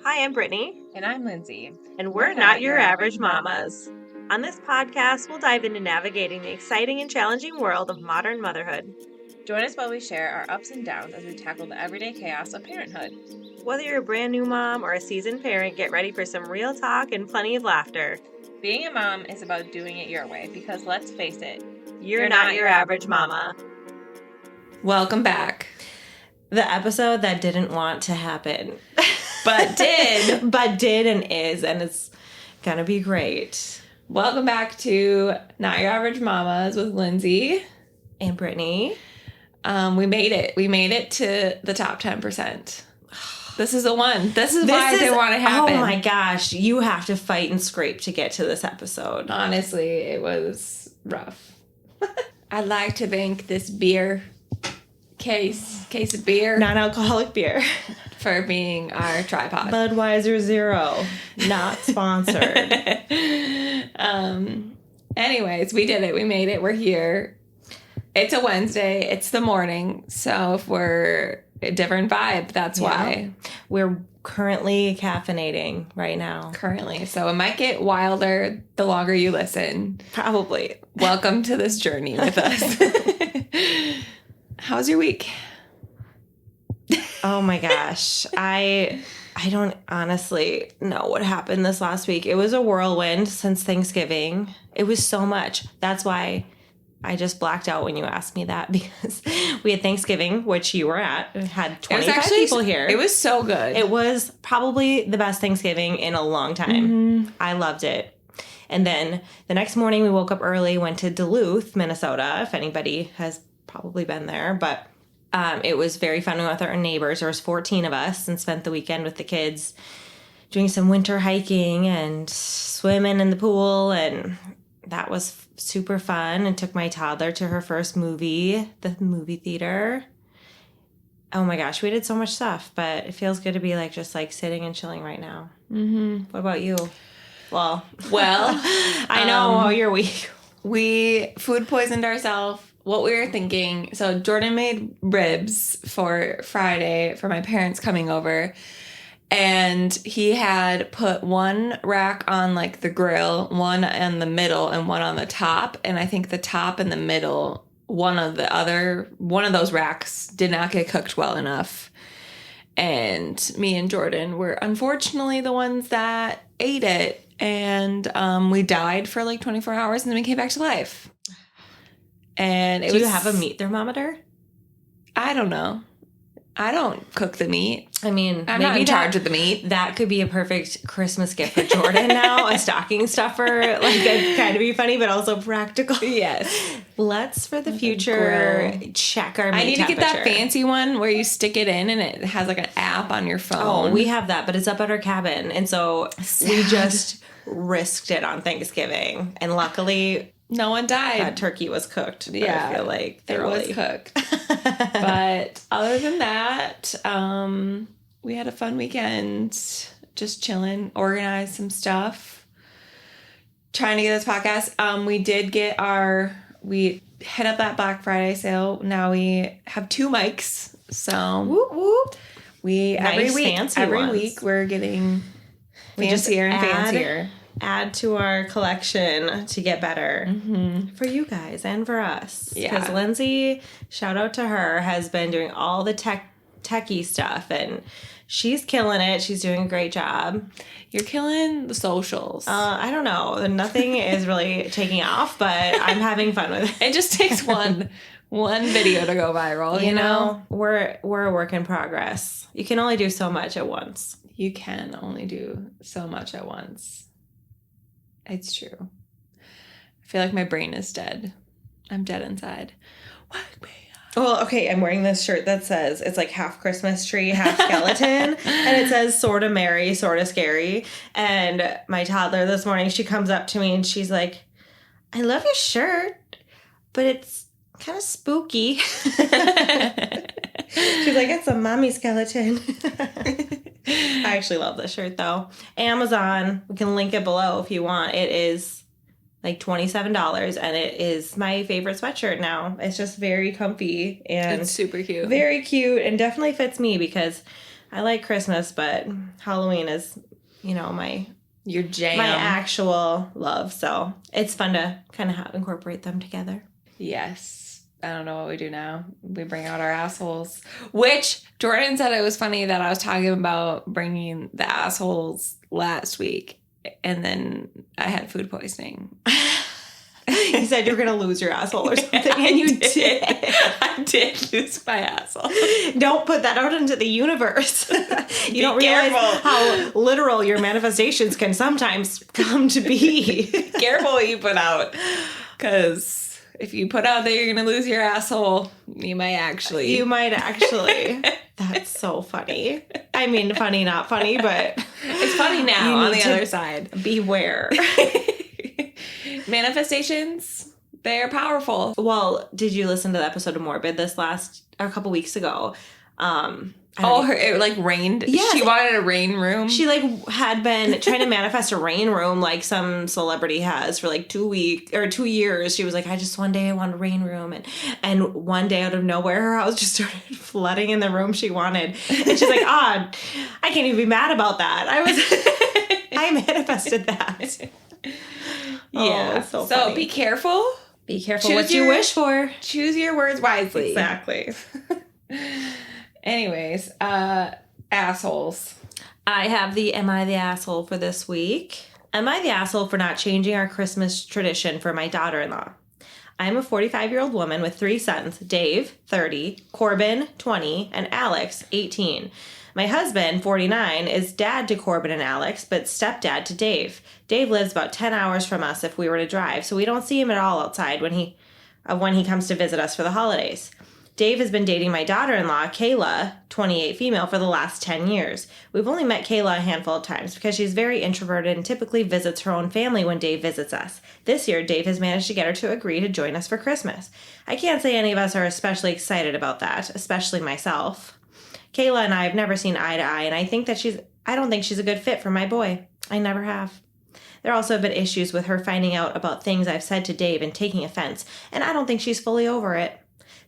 Hi, I'm Brittany. And I'm Lindsay. And we're not your average mamas. On this podcast, we'll dive into navigating the exciting and challenging world of modern motherhood. Join us while we share our ups and downs as we tackle the everyday chaos of parenthood. Whether you're a brand new mom or a seasoned parent, get ready for some real talk and plenty of laughter. Being a mom is about doing it your way because let's face it, you're not your average mama. Welcome back. The episode that didn't want to happen. But did. But did and is, and it's gonna be great. Welcome back to Not Your Average Mamas with Lindsay. And Brittany. We made it. We made it to the top 10%. This is the one. This is why I didn't want to happen. Oh my gosh. You have to fight and scrape to get to this episode. Honestly, it was rough. I'd like to thank this beer case of beer. Non-alcoholic beer. For being our tripod. Budweiser Zero. Not sponsored. Anyways, we did it. We made it. We're here. It's a Wednesday. It's the morning. So if we're a different vibe, that's why. We're currently caffeinating right now. Currently. So it might get wilder the longer you listen. Probably. Welcome to this journey with us. How's your week? Oh my gosh. I don't honestly know what happened this last week. It was a whirlwind since Thanksgiving. It was so much. That's why I just blacked out when you asked me that, because we had Thanksgiving, which you were at. It had 25 people here. It was so good. It was probably the best Thanksgiving in a long time. Mm-hmm. I loved it. And then the next morning we woke up early, went to Duluth, Minnesota, if anybody has probably been there. But it was very fun with our neighbors. There was 14 of us, and spent the weekend with the kids doing some winter hiking and swimming in the pool, and that was super fun. And took my toddler to her first movie, the movie theater. Oh my gosh, we did so much stuff, but it feels good to be just sitting and chilling right now. Mm-hmm. What about you? Well, I know your week. We food poisoned ourselves. What we were thinking, so Jordan made ribs for Friday for my parents coming over, and he had put one rack on the grill, one in the middle and one on the top, and I think the top and the middle, one of those racks did not get cooked well enough, and me and Jordan were unfortunately the ones that ate it, and we died for 24 hours, and then we came back to life. And Do you have a meat thermometer? I don't know. I don't cook the meat. I mean, I'm not in charge of the meat. That could be a perfect Christmas gift for Jordan now. A stocking stuffer. It'd kind of be funny, but also practical. Yes. Let's, for the future, check our meat I need temperature. to get that fancy one where you stick it in and it has an app on your phone. Oh, we have that, but it's up at our cabin. And so we just risked it on Thanksgiving. And luckily, no one died. That turkey was cooked. Yeah, I feel like thoroughly. It was cooked. But other than that, we had a fun weekend. Just chilling, organized some stuff, trying to get this podcast. We hit up that Black Friday sale. Now we have 2 mics. So whoop whoop. Every week we're getting fancier and fancier. Add to our collection to get better for you guys and for us. Yeah. Because Lindsay, shout out to her, has been doing all the techie stuff, and she's killing it. She's doing a great job. You're killing the socials. I don't know. Nothing is really taking off, but I'm having fun with it. It just takes one video to go viral, you know? We're a work in progress. You can only do so much at once. You can only do so much at once. It's true. I feel like my brain is dead. I'm dead inside. Wake me up. Well, okay, I'm wearing this shirt that says, it's half Christmas tree, half skeleton. And it says, sorta merry, sorta scary. And my toddler this morning, she comes up to me and she's like, I love your shirt, but it's kind of spooky. She's like, it's a mommy skeleton. I actually love this shirt, though. Amazon, we can link it below if you want. It is $27, and it is my favorite sweatshirt now. It's just very comfy and it's super cute. Very cute, and definitely fits me because I like Christmas, but Halloween is, Your jam. my actual love. So it's fun to kind of incorporate them together. Yes. I don't know what we do now. We bring out our assholes. Which Jordan said it was funny that I was talking about bringing the assholes last week. And then I had food poisoning. You said you were going to lose your asshole or something, and you did. I did lose my asshole. Don't put that out into the universe. You don't realize careful. how literal your manifestations can sometimes come to be. Careful what you put out. Because if you put out that you're going to lose your asshole, you might actually. That's so funny. I mean, funny, not funny, but... It's funny now on the other side. Beware. Manifestations, they're powerful. Well, did you listen to the episode of Morbid a couple weeks ago? It like rained. Yeah. She wanted a rain room. She had been trying to manifest a rain room like some celebrity has for 2 years. She was like, one day I want a rain room. And one day out of nowhere, her house just started flooding in the room she wanted. And she's like, I can't even be mad about that. I manifested that. Yeah. So be careful. Be careful what you wish for. Choose your words wisely. Exactly. Anyways, assholes. I have the Am I the Asshole for this week. Am I the asshole for not changing our Christmas tradition for my daughter-in-law? I'm a 45-year-old woman with 3 sons, Dave, 30, Corbin, 20, and Alex, 18. My husband, 49, is dad to Corbin and Alex, but stepdad to Dave. Dave lives about 10 hours from us if we were to drive, so we don't see him at all outside when he comes to visit us for the holidays. Dave has been dating my daughter-in-law, Kayla, 28 female, for the last 10 years. We've only met Kayla a handful of times because she's very introverted and typically visits her own family when Dave visits us. This year, Dave has managed to get her to agree to join us for Christmas. I can't say any of us are especially excited about that, especially myself. Kayla and I have never seen eye to eye, and I don't think she's a good fit for my boy. I never have. There also have been issues with her finding out about things I've said to Dave and taking offense, and I don't think she's fully over it.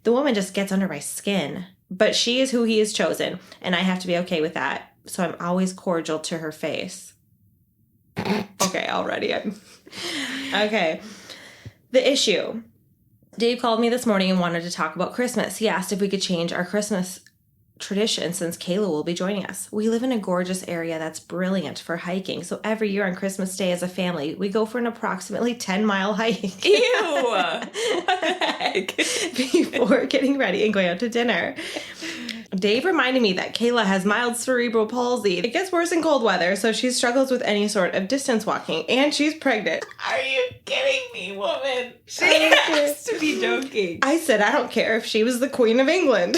The woman just gets under my skin, but she is who he has chosen, and I have to be okay with that, so I'm always cordial to her face. Okay, already. Okay. The issue. Dave called me this morning and wanted to talk about Christmas. He asked if we could change our Christmas tradition since Kayla will be joining us. We live in a gorgeous area that's brilliant for hiking, so every year on Christmas Day as a family, we go for an approximately 10-mile hike. Ew! What the heck? Before getting ready and going out to dinner. Dave reminded me that Kayla has mild cerebral palsy. It gets worse in cold weather, so she struggles with any sort of distance walking, and she's pregnant. Are you kidding me, woman? She has to be joking. I said I don't care if she was the Queen of England.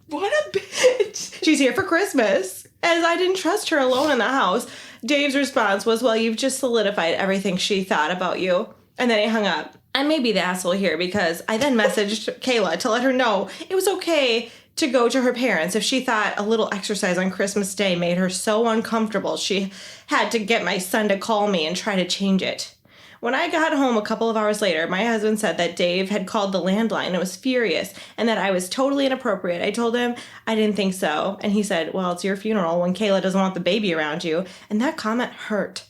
What a bitch. She's here for Christmas. As I didn't trust her alone in the house, Dave's response was, well, you've just solidified everything she thought about you. And then he hung up. I may be the asshole here because I then messaged Kayla to let her know it was okay to go to her parents if she thought a little exercise on Christmas Day made her so uncomfortable she had to get my son to call me and try to change it. When I got home a couple of hours later, my husband said that Dave had called the landline and was furious and that I was totally inappropriate. I told him I didn't think so. And he said, well, it's your funeral when Kayla doesn't want the baby around you. And that comment hurt,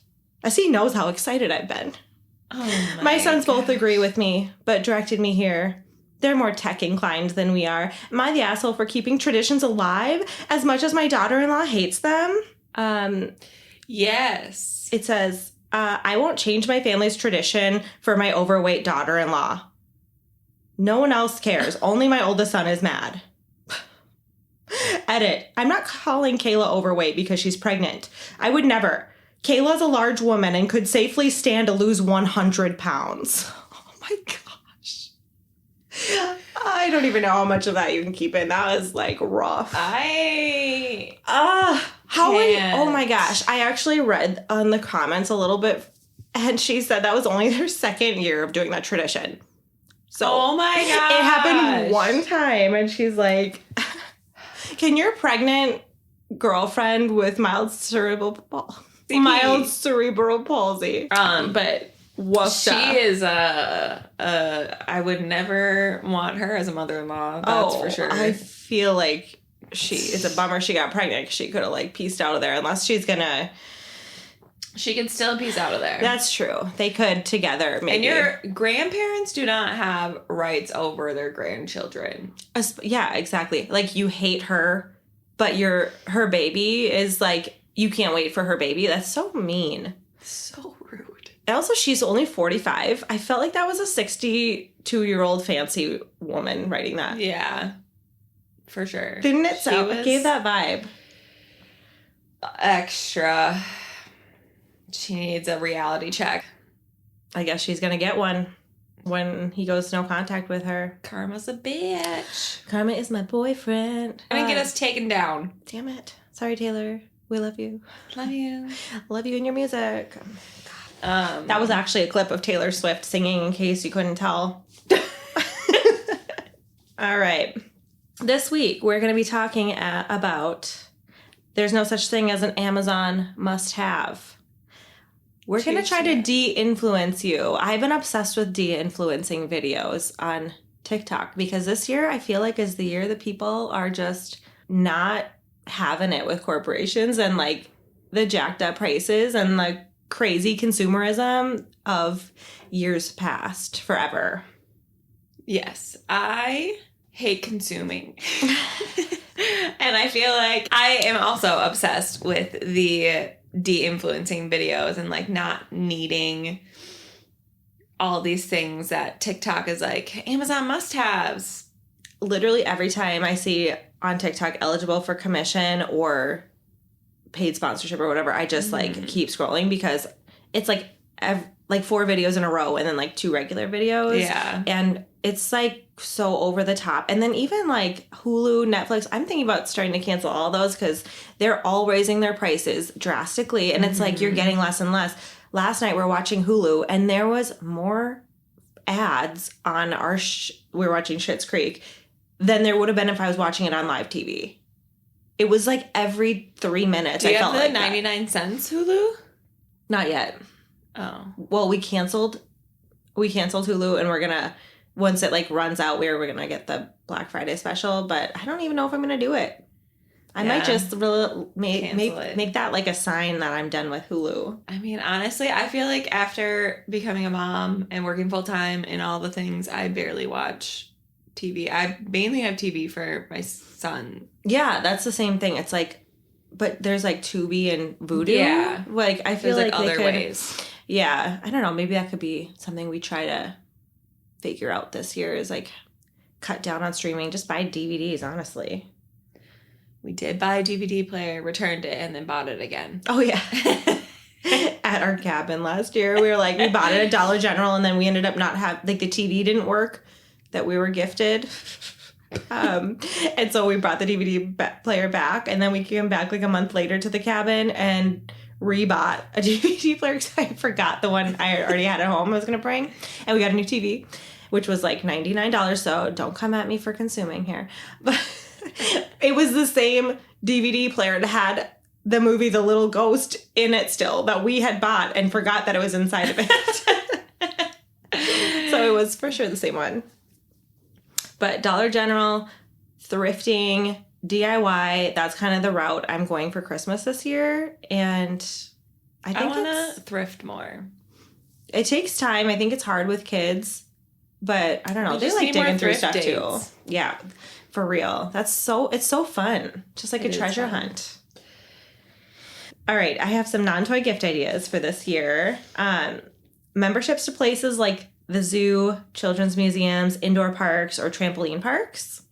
as he knows how excited I've been. Oh my sons both agree with me, but directed me here. They're more tech inclined than we are. Am I the asshole for keeping traditions alive as much as my daughter-in-law hates them? Yes. It says, I won't change my family's tradition for my overweight daughter-in-law. No one else cares. Only my oldest son is mad. Edit. I'm not calling Kayla overweight because she's pregnant. I would never. Kayla's a large woman and could safely stand to lose 100 pounds. Oh my gosh. I don't even know how much of that you can keep in. That was rough. Oh my gosh. I actually read on the comments a little bit, and she said that was only their second year of doing that tradition. So oh my gosh. It happened one time, and she's like, can your pregnant girlfriend with mild cerebral palsy, but she is I would never want her as a mother-in-law. That's for sure. I feel like it's a bummer she got pregnant. She could have like pieced out of there unless she's gonna. She can still piece out of there. That's true. They could together, maybe. And your grandparents do not have rights over their grandchildren. Yeah, exactly. Like, you hate her, but her baby is like, you can't wait for her baby. That's so mean. So rude. And also, she's only 45. I felt like that was a 62-year-old fancy woman writing that. Yeah, for sure. Didn't it sound? It gave that vibe. Extra. She needs a reality check. I guess she's going to get one when he goes no contact with her. Karma's a bitch. Karma is my boyfriend. Gonna get us taken down. Damn it. Sorry, Taylor. We love you. Love you. Love you and your music. That was actually a clip of Taylor Swift singing, in case you couldn't tell. All right. This week, we're going to be talking about there's no such thing as an Amazon must-have. We're going to try to de-influence you. I've been obsessed with de-influencing videos on TikTok because this year I feel like is the year that people are just not having it with corporations and like the jacked up prices and the crazy consumerism of years past forever. Yes, I hate consuming. And I feel like I am also obsessed with the de-influencing videos and like not needing all these things that TikTok is like Amazon must-haves. Literally every time I see on TikTok eligible for commission or paid sponsorship or whatever, I just like keep scrolling because it's like 4 videos in a row and then like 2 regular videos. Yeah. And it's like so over the top. And then even like Hulu, Netflix, I'm thinking about starting to cancel all those because they're all raising their prices drastically. And it's like you're getting less and less. Last night we're watching Hulu and there was more ads on our we were watching Schitt's Creek than there would have been if I was watching it on live TV. It was like every 3 minutes. Do you have the like 99 cents Hulu? Not yet. Oh. Well, we canceled Hulu and we're gonna, once it like runs out, we're gonna get the Black Friday special, but I don't even know if I'm gonna do it. I might just really make that like a sign that I'm done with Hulu. I mean, honestly, I feel like after becoming a mom and working full time and all the things, I barely watch TV. I mainly have TV for my son. Yeah, that's the same thing. It's like, but there's like Tubi and Vudu. Yeah. Like, I feel there's like other ways. Yeah, I don't know. Maybe that could be something we try to figure out this year is like cut down on streaming. Just buy DVDs, honestly. We did buy a DVD player, returned it, and then bought it again. Oh, yeah. At our cabin last year, we bought it at Dollar General, and then we ended up not like the TV didn't work that we were gifted. And so we brought the DVD player back, and then we came back like a month later to the cabin and rebought a DVD player because I forgot the one I already had at home I was going to bring. And we got a new TV, which was like $99, so don't come at me for consuming here. But it was the same DVD player that had the movie The Little Ghost in it still that we had bought and forgot that it was inside of it. So it was for sure the same one. But Dollar General, thrifting, DIY, that's kind of the route I'm going for Christmas this year. And I think I want to thrift more. It takes time. I think it's hard with kids. But I don't know. They like digging through stuff too. Yeah, for real. It's so fun. Just like a treasure hunt. All right. I have some non-toy gift ideas for this year. Memberships to places like the zoo, children's museums, indoor parks, or trampoline parks.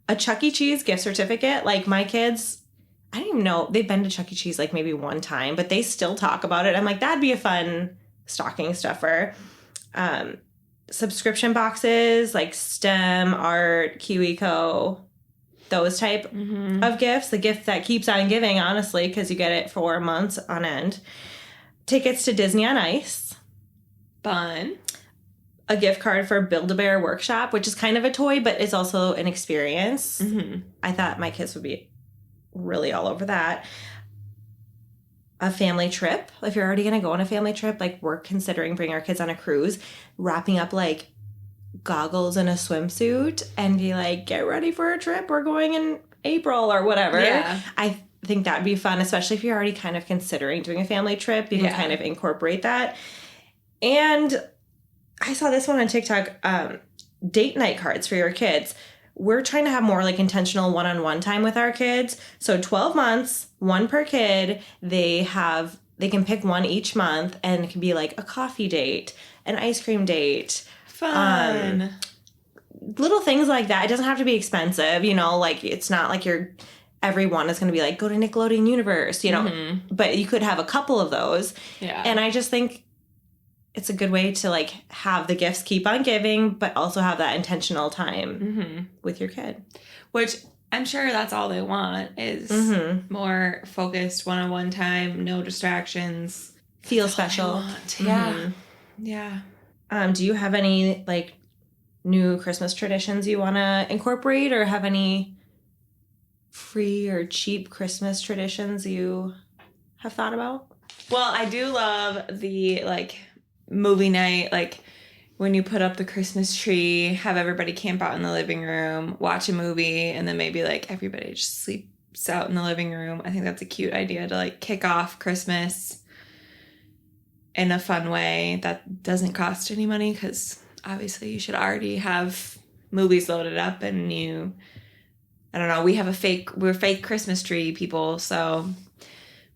A Chuck E. Cheese gift certificate. Like my kids, I don't even know. They've been to Chuck E. Cheese like maybe one time, but they still talk about it. I'm like, that'd be a fun stocking stuffer. Subscription boxes like STEM, art, KiwiCo, those type of gifts. The gift that keeps on giving, honestly, because you get it for months on end. Tickets to Disney on Ice. Fun. A gift card for Build-A-Bear Workshop, which is kind of a toy, but it's also an experience. Mm-hmm. I thought my kids would be really all over that. A family trip. If you're already going to go on a family trip, like we're considering bringing our kids on a cruise, wrapping up like goggles and a swimsuit and be like, get ready for a trip. We're going in April or whatever. Yeah. I think that'd be fun, especially if you're already kind of considering doing a family trip. You can kind of incorporate that. And I saw this one on TikTok, date night cards for your kids. We're trying to have more like intentional one-on-one time with our kids. So 12 months, one per kid. They can pick one each month, and it can be like a coffee date, an ice cream date. Fun. Little things like that. It doesn't have to be expensive, like it's not like everyone is going to be like, go to Nickelodeon Universe, but you could have a couple of those. Yeah. And I just think it's a good way to like have the gifts keep on giving, but also have that intentional time with your kid. Which I'm sure that's all they want is more focused one-on-one time, no distractions. Feel special. Yeah. Yeah. Do you have any like new Christmas traditions you want to incorporate, or have any free or cheap Christmas traditions you have thought about? Well, I do love the like movie night, like when you put up the Christmas tree, have everybody camp out in the living room, watch a movie, and then maybe like everybody just sleeps out in the living room. I think that's a cute idea to like kick off Christmas in a fun way that doesn't cost any money, because obviously you should already have movies loaded up, and I don't know, we're fake Christmas tree people, so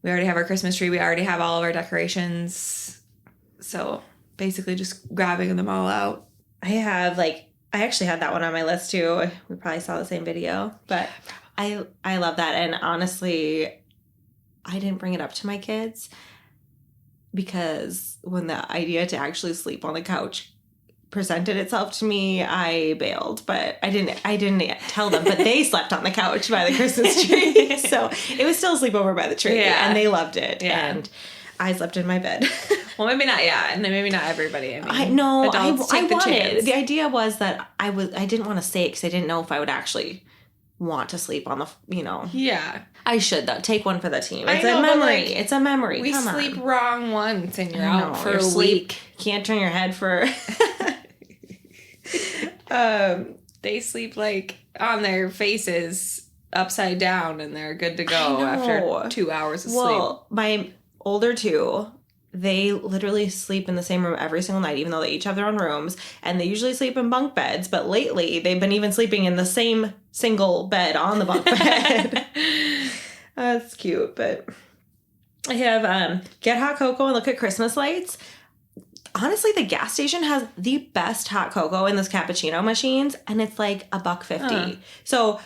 we already have our Christmas tree, we already have all of our decorations, so basically just grabbing them all out. I actually had that one on my list too. We probably saw the same video, but I love that. And honestly, I didn't bring it up to my kids because when the idea to actually sleep on the couch presented itself to me, I bailed, but I didn't tell them, but they slept on the couch by the Christmas tree. So it was still a sleepover by the tree, and they loved it. Yeah. And I slept in my bed. Well, maybe not, and maybe not everybody. I know. Adults take the chance. The idea was that I didn't want to say it because I didn't know if I would actually want to sleep on the, Yeah. I should, though. Take one for the team. It's a memory. It's a memory. We Come sleep on. wrong once and you're out for a week. Can't turn your head for... They sleep like on their faces upside down and they're good to go after 2 hours of sleep. Well, my older two, they literally sleep in the same room every single night, even though they each have their own rooms, and they usually sleep in bunk beds, but lately they've been even sleeping in the same single bed on the bunk bed. That's cute. But I have get hot cocoa and look at Christmas lights. Honestly, the gas station has the best hot cocoa in those cappuccino machines, and it's like $1.50. So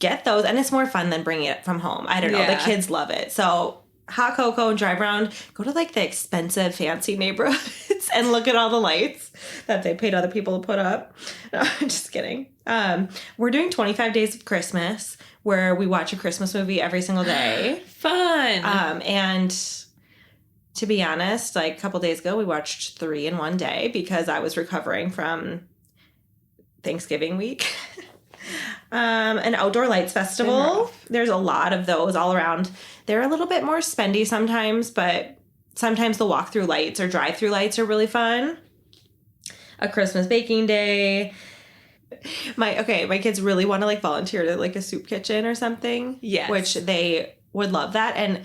get those, and it's more fun than bringing it from home. I don't know. The kids love it. So hot cocoa and drive around. Go to like the expensive, fancy neighborhoods and look at all the lights that they paid other people to put up. No, I'm just kidding. We're doing 25 Days of Christmas, where we watch a Christmas movie every single day. Fun. And to be honest, like a couple days ago, we watched 3 in one day because I was recovering from Thanksgiving week. An outdoor lights festival. There's a lot of those all around. They're a little bit more spendy sometimes, but sometimes the walk-through lights or drive-through lights are really fun. A Christmas baking day. My kids really want to like volunteer to like a soup kitchen or something. Yes. Which they would love that. And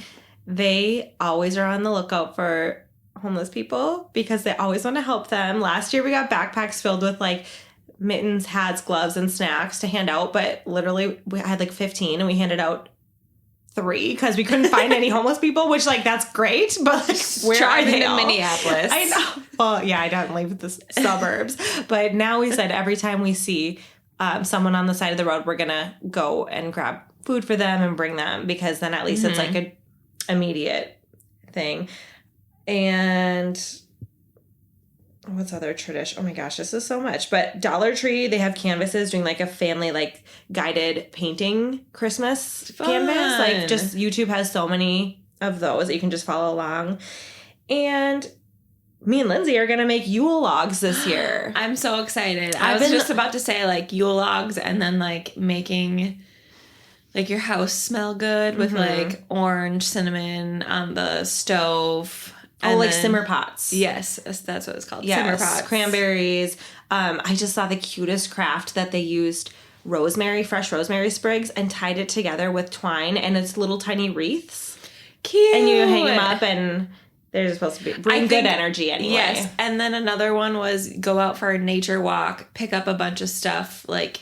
they always are on the lookout for homeless people because they always want to help them. Last year we got backpacks filled with like mittens, hats, gloves, and snacks to hand out, but literally we had like 15 and we handed out 3 because we couldn't find any homeless people, which like that's great, but like, where are they all? Minneapolis. I know. Well, yeah, I don't leave the suburbs, but now we said every time we see someone on the side of the road, we're gonna go and grab food for them and bring them, because then at least it's like a immediate thing. And what's other tradition? Oh my gosh, this is so much. But Dollar Tree, they have canvases doing like a family like guided painting Christmas canvas. Like just YouTube has so many of those that you can just follow along. And me and Lindsay are going to make Yule logs this year. I'm so excited. I was just about to say like Yule logs and then like making like your house smell good with like orange cinnamon on the stove. Oh, like simmer pots. Yes, that's what it's called. Yes, simmer pots. Cranberries. I just saw the cutest craft that they used fresh rosemary sprigs, and tied it together with twine, and it's little tiny wreaths. Cute. And you hang them up, and they're supposed to bring good energy anyway. Yes. And then another one was go out for a nature walk, pick up a bunch of stuff like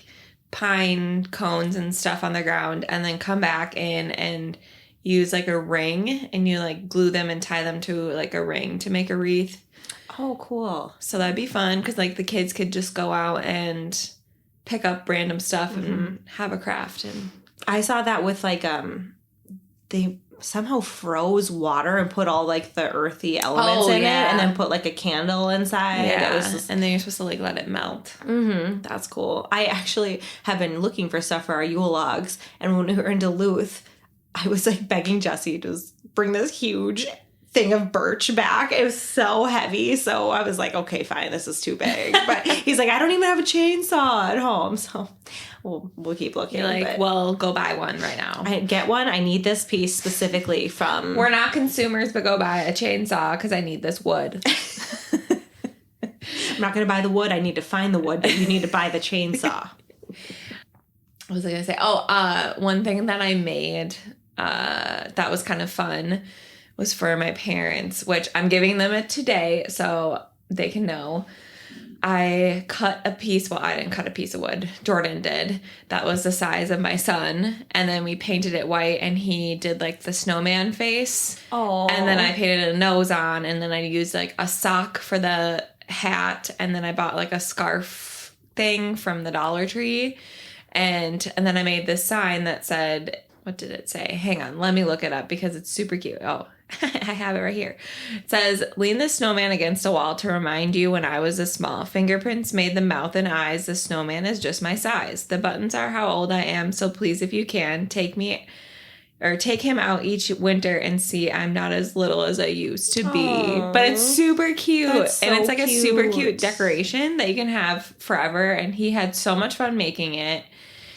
pine cones and stuff on the ground, and then come back in and use like a ring, and you like glue them and tie them to like a ring to make a wreath. Oh, cool. So that'd be fun because like the kids could just go out and pick up random stuff and have a craft. And I saw that with like they somehow froze water and put all like the earthy elements in it, and then put like a candle inside. Yeah, it was just, and then you're supposed to like let it melt. That's cool. I actually have been looking for stuff for our Yule logs, and when we were in Duluth, I was like begging Jesse to bring this huge thing of birch back. It was so heavy, so I was like, okay, fine, this is too big. But he's like, I don't even have a chainsaw at home, so we'll keep looking. You're like, well, go buy one right now. I get one. I need this piece specifically from. We're not consumers, but go buy a chainsaw because I need this wood. I'm not going to buy the wood. I need to find the wood, but you need to buy the chainsaw. What was I going to say? Oh, one thing that I made that was kind of fun was for my parents, which I'm giving them it today so they can know. I cut a piece. Well, I didn't cut a piece of wood. Jordan did. That was the size of my son. And then we painted it white, and he did like the snowman face. Oh. And then I painted a nose on, and then I used like a sock for the hat. And then I bought like a scarf thing from the Dollar Tree. And then I made this sign that said, what did it say? Hang on, let me look it up because it's super cute. Oh, I have it right here. It says, lean the snowman against a wall to remind you when I was a small. Fingerprints made the mouth and eyes. The snowman is just my size. The buttons are how old I am. So please, if you can, take him out each winter and see I'm not as little as I used to be. Aww. But it's super cute. That's and it's so like a super cute decoration that you can have forever. And he had so much fun making it.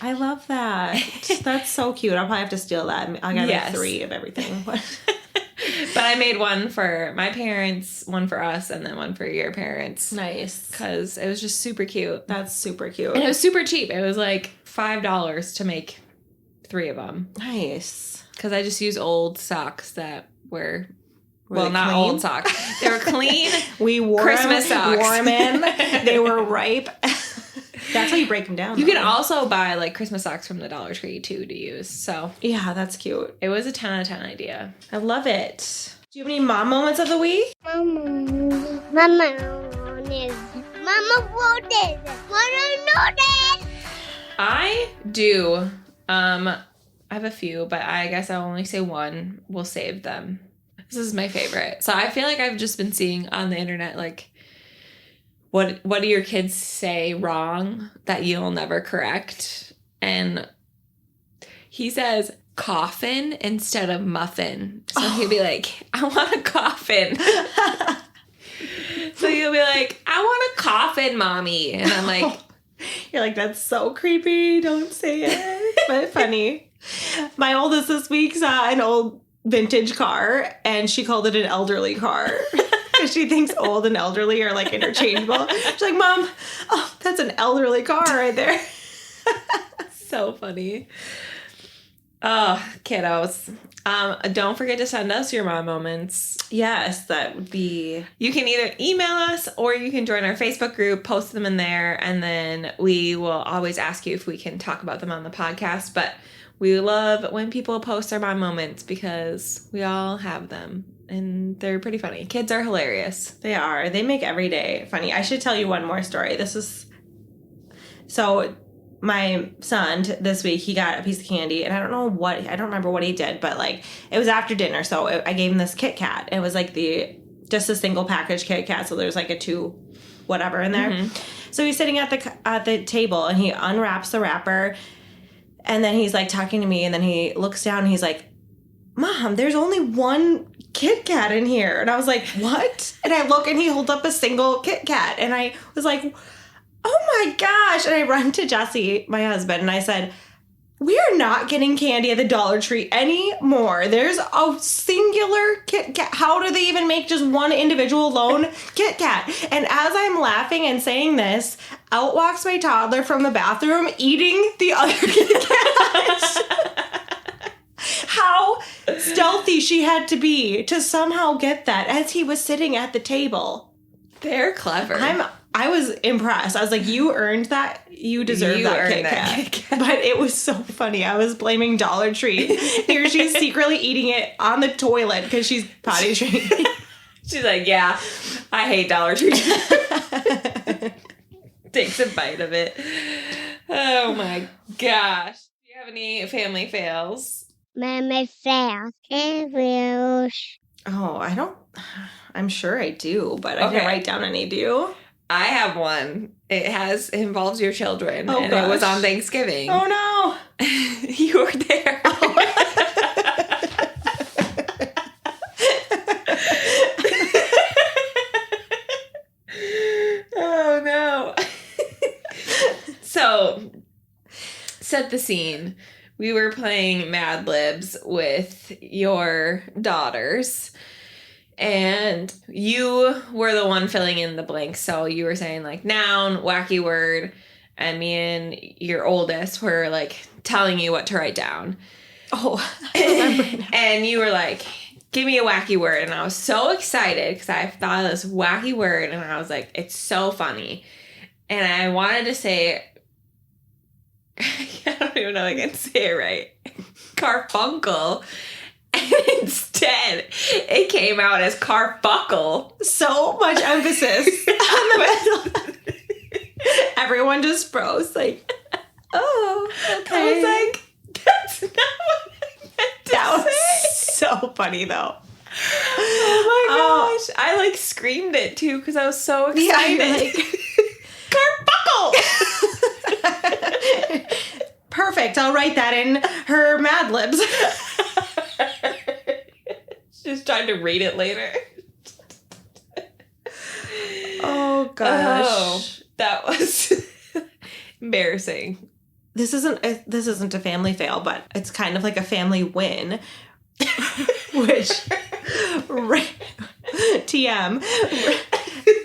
I love that. That's so cute. I'll probably have to steal that. I gotta make 3 of everything. But I made one for my parents, one for us, and then one for your parents. Nice. Because it was just super cute. That's super cute. And it was super cheap. It was like $5 to make 3 of them. Nice. Because I just used old socks that were Well, not clean? old socks. They were clean. We wore Christmas socks. Wore them in. They were ripe. That's how you break them down. You can also buy like Christmas socks from the Dollar Tree too to use. So yeah, that's cute. it was a 10 out of 10 idea. I love it. Do you have any mom moments of the week? Mama wrote it. I do. I have a few, but I guess I'll only say one. We'll save them. This is my favorite. So I feel like I've just been seeing on the internet like what do your kids say wrong that you'll never correct? And he says coffin instead of muffin. So he'll be like, I want a coffin. So you'll be like, I want a coffin, mommy. And I'm like, You're like, that's so creepy. Don't say it. But funny. My oldest this week saw an old vintage car, and she called it an elderly car. Because she thinks old and elderly are like interchangeable. She's like, Mom, oh, that's an elderly car right there. so funny. Oh, kiddos. Don't forget to send us your mom moments. Yes, that would be... You can either email us or you can join our Facebook group, post them in there, and then we will always ask you if we can talk about them on the podcast. But we love when people post their mom moments because we all have them. And they're pretty funny. Kids are hilarious. They are. They make every day funny. I should tell you one more story. This is... So... My son this week, he got a piece of candy, and I don't remember what he did, but like it was after dinner, so I gave him this Kit Kat. It was like just a single package Kit Kat, so there's like a 2 whatever in there. Mm-hmm. So he's sitting at the table, and he unwraps the wrapper, and then he's like talking to me, and then he looks down, and he's like, Mom, there's only 1 Kit Kat in here. And I was like, what? And I look, and he holds up a single Kit Kat, and I was like, oh my gosh. And I run to Jesse, my husband, and I said, We are not getting candy at the Dollar Tree anymore. There's a singular Kit Kat. How do they even make just one individual lone Kit Kat? And as I'm laughing and saying this, out walks my toddler from the bathroom eating the other Kit Kat. How stealthy she had to be to somehow get that as he was sitting at the table. They're clever. I was impressed. I was like, you earned that. You deserve that Kit Kat. But it was so funny. I was blaming Dollar Tree. Here she's secretly eating it on the toilet because she's potty trained. She's like, yeah, I hate Dollar Tree. Takes a bite of it. Oh my gosh. Do you have any family fails? Mama fails. Oh, I'm sure I do, but I didn't write down any. Do you? I have one. It involves your children, and it was on Thanksgiving. Oh no! You were there. Oh no! So, set the scene. We were playing Mad Libs with your daughters. And you were the one filling in the blanks. So you were saying like noun, wacky word, and me and your oldest were like telling you what to write down. Oh, I remember now. And you were like, give me a wacky word. And I was so excited because I thought of this wacky word and I was like, it's so funny. And I wanted to say, I don't even know if I can say it right. Carfunkel. And instead, it came out as carfuckle. So much emphasis on the middle. Everyone just froze, like, oh, okay. I was like, that's not what I meant to that say. Was so funny, though. Oh my gosh. I like screamed it too because I was so excited. Yeah, like, carfuckle! Perfect. I'll write that in her Mad Libs. Just trying to read it later. Oh gosh. Oh, that was embarrassing. This isn't a family fail, but it's kind of like a family win. Which TM.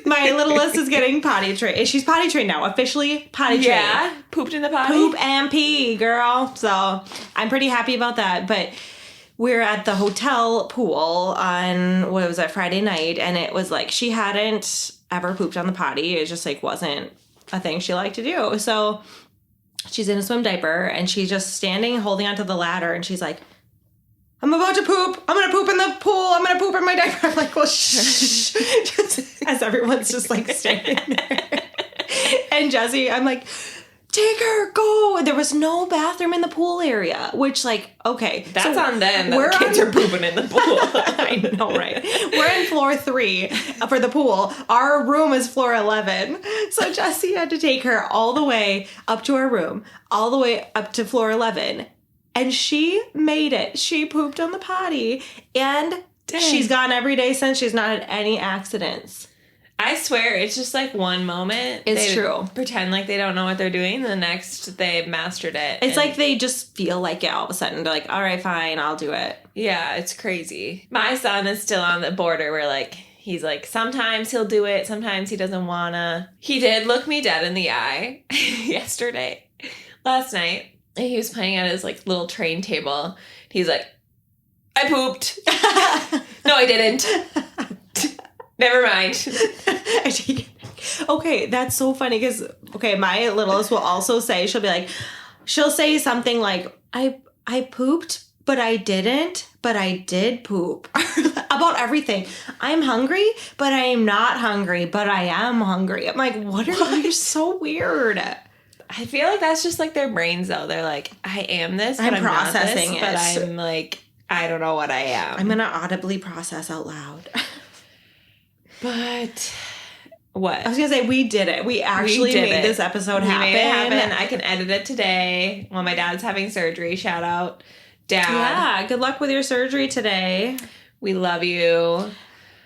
My littlest is getting potty trained. She's potty trained now, officially potty trained. Yeah, pooped in the potty. Poop and pee, girl. So I'm pretty happy about that. But we're at the hotel pool on, what was that, Friday night, and it was like she hadn't ever pooped on the potty. It just like wasn't a thing she liked to do. So she's in a swim diaper and she's just standing holding onto the ladder and she's like, I'm about to poop. I'm going to poop in the pool. I'm going to poop in my diaper. I'm like, well, shh. Just, as everyone's just like standing there. And Jesse, I'm like, take her, go. And there was no bathroom in the pool area, which like, okay. That's so on them. The kids are pooping in the pool. I know, right? We're in floor 3 for the pool. Our room is floor 11. So Jesse had to take her all the way up to our room, all the way up to floor 11. And she made it. She pooped on the potty. And she's gone every day since. She's not had any accidents. I swear, it's just like one moment. It's true. Pretend like they don't know what they're doing. The next, they've mastered it. It's like they just feel like it all of a sudden. They're like, all right, fine, I'll do it. Yeah, it's crazy. My son is still on the border where like, he's like, sometimes he'll do it. Sometimes he doesn't wanna. He did look me dead in the eye last night. And he was playing at his like little train table. He's like, I pooped. No, I didn't. Never mind. Okay, that's so funny because, okay, my littlest will also say, she'll say something like, I pooped, but I didn't, but I did poop. About everything. I'm hungry, but I am not hungry, but I am hungry. I'm like, what? You're so weird. I feel like that's just like their brains though. They're like, I am this, but I'm processing not this, but I'm like, I don't know what I am. I'm going to audibly process out loud. But what? I was going to say, we did it. We actually made this episode happen. We made it happen. I can edit it today while my dad's having surgery. Shout out, Dad. Yeah, good luck with your surgery today. We love you.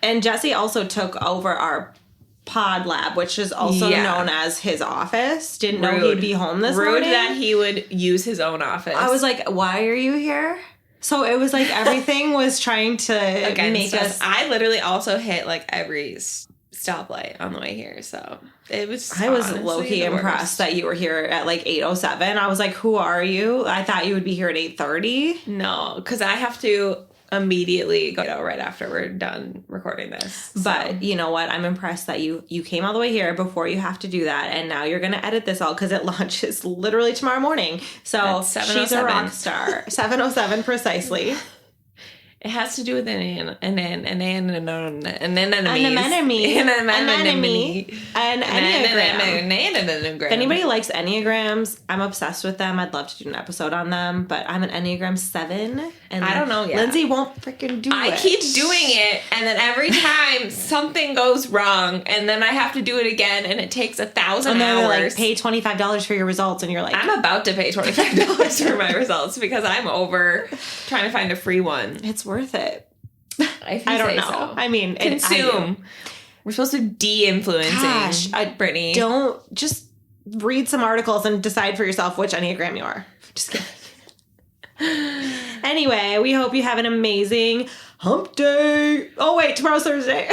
And Jesse also took over our pod lab, which is also known as his office. Didn't know Rude. he'd be home this Rude morning. that he would use his own office. I was like, why are you here? So it was like everything was trying to make us. I literally also hit like every stoplight on the way here, so it was. I was honestly low-key the impressed worst. that you were here at like 8:07. I was like, who are you? I thought you would be here at 8:30. No, because I have to immediately go right after we're done recording this. But you know what? I'm impressed that you came all the way here before you have to do that, and now you're gonna edit this all because it launches literally tomorrow morning. So At she's a rock star. 7:07 precisely. It has to do with an anemone. An enneagram. If anybody likes enneagrams, I'm obsessed with them. I'd love to do an episode on them, but I'm an Enneagram 7, and I don't know yet. Lindsay won't freaking do it. I keep doing it, and then every time something goes wrong, and then I have to do it again, and it takes 1,000 and then hours. they're like, pay $25 for your results, and you're like, I'm about to pay $25 for my results because I'm over trying to find a free one. it's worth it. I don't know. So. I mean, Consume. We're supposed to de-influencing Gosh, Brittany. Don't just read some articles and decide for yourself which Enneagram you are. Just kidding. Anyway, we hope you have an amazing hump day. Oh, wait, tomorrow's Thursday.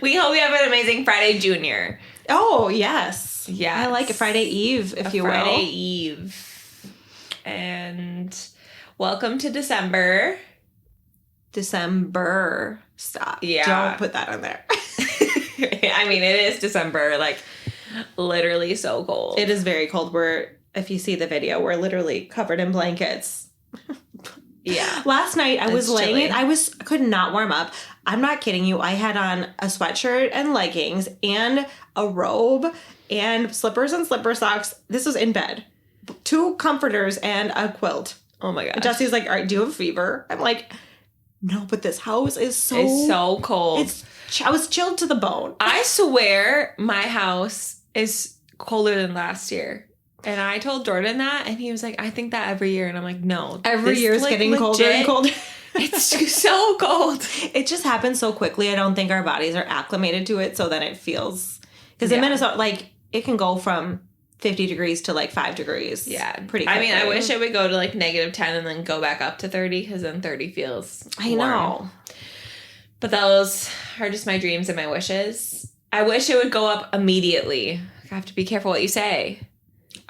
We hope you have an amazing Friday Junior. Oh, yes. Yeah. I like it. Friday Eve, if you will. Friday Eve. And welcome to December. December. Stop. Yeah. Don't put that on there. I mean, it is December, like, literally so cold. It is very cold. If you see the video, we're literally covered in blankets. Yeah. Last night I was laying chilly. I could not warm up. I'm not kidding you. I had on a sweatshirt and leggings and a robe and slippers and slipper socks. This was in bed. 2 comforters and a quilt. Oh my gosh. Jesse's like, all right, do you have a fever? I'm like, no, but this house is It's so cold. I was chilled to the bone. I swear my house is colder than last year. And I told Jordan that, and he was like, I think that every year. And I'm like, no. Every year is like, getting colder and colder. It's so cold. It just happens so quickly. I don't think our bodies are acclimated to it, so then it feels... Because in Minnesota, like, it can go from 50 degrees to, like, 5 degrees. Yeah. Pretty quickly. I mean, I wish it would go to, like, -10 and then go back up to 30, because then 30 feels I warm. know. But those are just my dreams and my wishes. I wish it would go up immediately. I have to be careful what you say.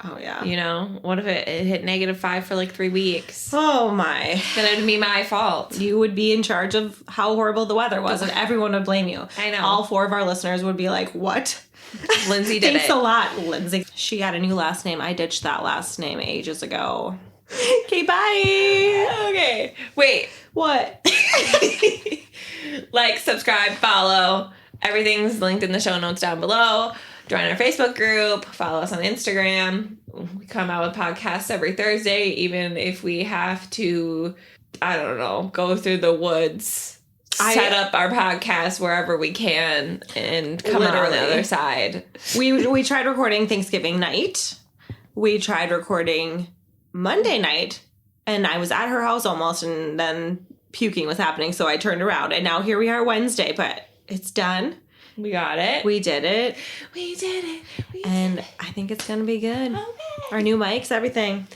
Oh, yeah. You know? What if it hit -5 for, like, 3 weeks? Oh, my. Then it would be my fault. You would be in charge of how horrible the weather was, and everyone would blame you. I know. All 4 of our listeners would be like, what? Lindsay did Thanks it. a lot, Lindsay. She got a new last name. I ditched that last name ages ago. Okay, bye. Okay. Wait. What? Like, subscribe, follow. Everything's linked in the show notes down below. Join our Facebook group. Follow us on Instagram. We come out with podcasts every Thursday, even if we have to, I don't know, go through the woods, set up our podcast wherever we can, and come out on the other side. We tried recording Thanksgiving night. We tried recording Monday night, and I was at her house almost, and then puking was happening, so I turned around, and now here we are Wednesday, but it's done. We got it. We did it. We did it. And I think it's going to be good. Okay. Our new mics, everything.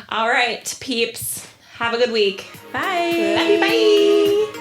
All right, peeps. Have a good week. Bye. Love you. Bye.